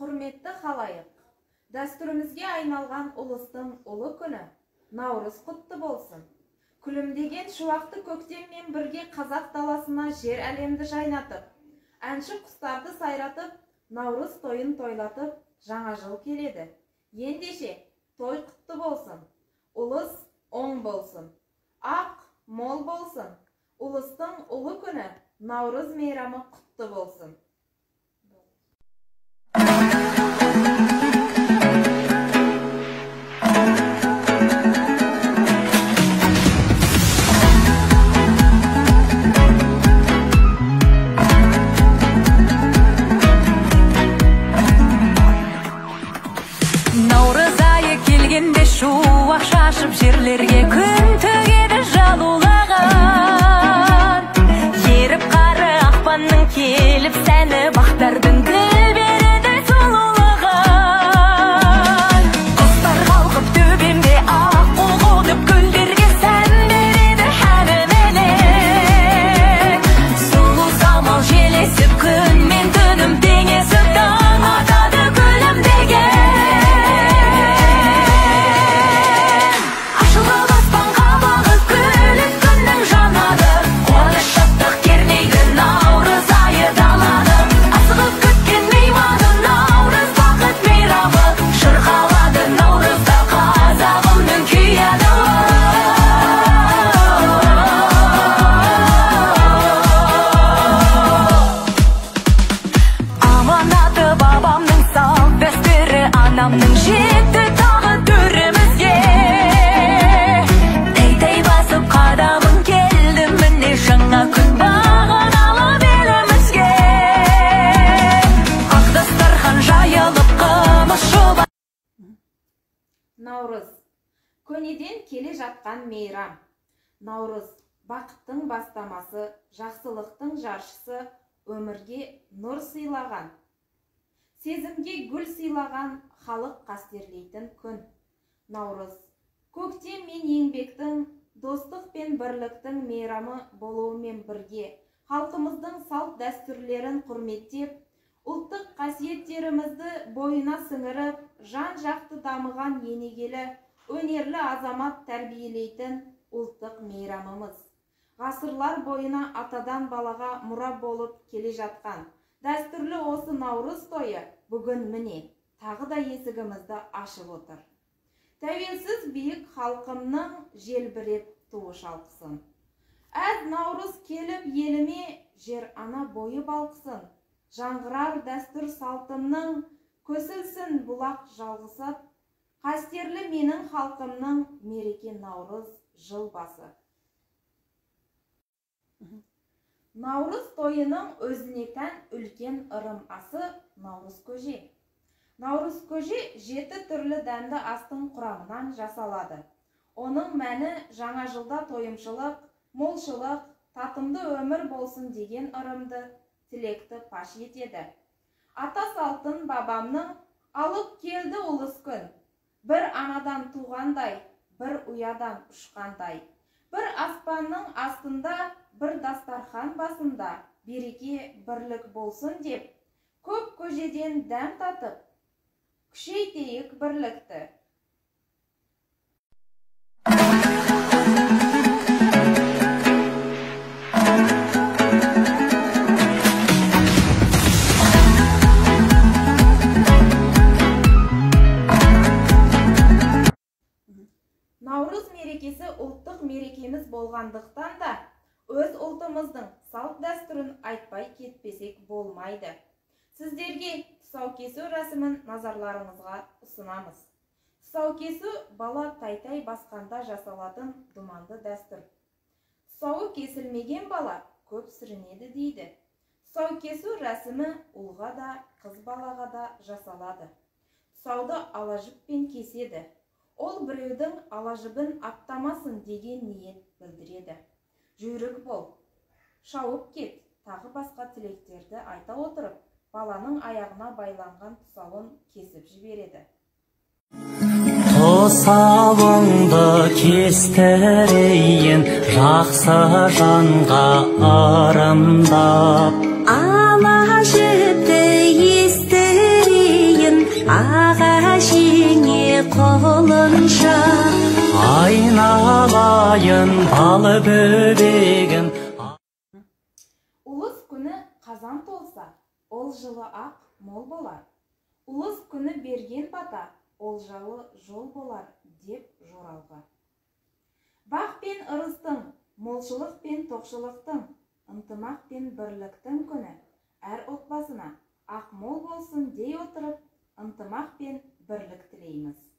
Құрметті халайық, дәстүрімізге айналған ұлыстың ұлы күні Наурыз құтты болсын. Күлімдеген шуақты көктеммен бірге қазақ даласына жер әлемді жайнатып, әнші құстарды сайратып, Наурыз тойын тойлатып, жаңа жыл келеді. Ендеше той құтты болсын, ұлыс оң болсын, ақ мол болсын. Ұлыстың ұлы күні Наурыз мейрамы құтты болсын. Шуақ шашып жерлерге күн төгеді жалулаған. Еріп қары ақпанның келіп сәні бақтардың гүл береді сұлулығын. Құстар қалқып төбемде аққу қонып гүлдерге сән береді әніменен. Сұлу самал желесіп күн мен түнім теңесіп таң атады күлімдеген. Анамның жетті тағы төрімізге, тәй-тәй басып қадамын келді, міне жаңа күн бағын алып елімізге. Ақ дастархан жайылып қымыз шұбар. Наурыз көнеден келе жатқан мейрам. Наурыз бақыттың бастамасы, жақсылықтың жаршысы, өмірге нұр сыйлаған. Сезімге гүл сыйлаған, халық қастерлейтін күн. Наурыз көктем мен еңбектің, достық пен бірліктің мейрамы болуымен бірге, халқымыздың салт дәстүрлерін құрметтеп, ұлттық қасиеттерімізді бойына сіңіріп, жан-жақты дамыған енегелі, өнерлі азамат тәрбиелейтін ұлттық мейрамымыз. Ғасырлар бойына атадан балаға мұра болып келе жатқан дәстүрлі осы Наурыз тойы бүгін міне тағы да есігімізді ашып отыр. Тәуелсіз биік халқымның желбіреп туы шалқысын. Әз Наурыз келіп еліме, жер ана бойы балқысын. Жаңғырар дәстүр салтымның, көсілсін бұлақ жалғысып. Қастерлі менің халқымның мереке Наурыз жыл басы. Наурыз тойының өзіне тән үлкен ырым асы Наурыз көже. Наурыз көже 7 түрлі дәмді астың құрамынан жасалады. Оның мәні жаңа жылда тойымшылық, молшылық, татымды өмір болсын деген ырымды, тілекті паш етеді. Ата салтын бабамның алып келді ұлыс күн. Бір анадан туғандай, бір ұядан ұшқандай. Бір аспанның астында, бір дастархан басында береке бірлік болсын деп, көп көжеден дәм татып, күшейтейік бірлікті. Наурыз мерекесі ұлттық мерекеміз болғандықтан да, өз ұлтымыздың салт дәстүрін айтпай кетпесек болмайды. Сіздерге тұсаукесу рәсімін назарларыңызға ұсынамыз. Тұсаукесу бала тай-тай басқанда жасалатын думанды дәстүр. Тұсауы кесілмеген бала көп сүрінеді дейді. Тұсаукесу рәсімі ұлға да, қыз балаға да жасалады. Тұсауды алажыппен кеседі. Ол біреудің алажыбын аттамасын деген ниет білдіреді. Жүйрік бол, шауып кет, тағы басқа тілектерді айта отырып, баланың аяғына байланған тұсауын кесіп жібереді. Тұсауыңды кестірейін, жақсы жанға ырымдап. Ала жіпті естірейін, болынша. айналайын балы бөбегім. Улус күні қазан толса, ол жылы ақ мол болар. Улус күні берген бата, ол жалы жол болар, деп жоралғы. Бақ пен ырыстың, молшылық пен тоқшылықтың, ынтымақ пен бірліктің күні әр отбасына ақ мол болсын дей отырып, ынтымақ пен бірлік тілейміз.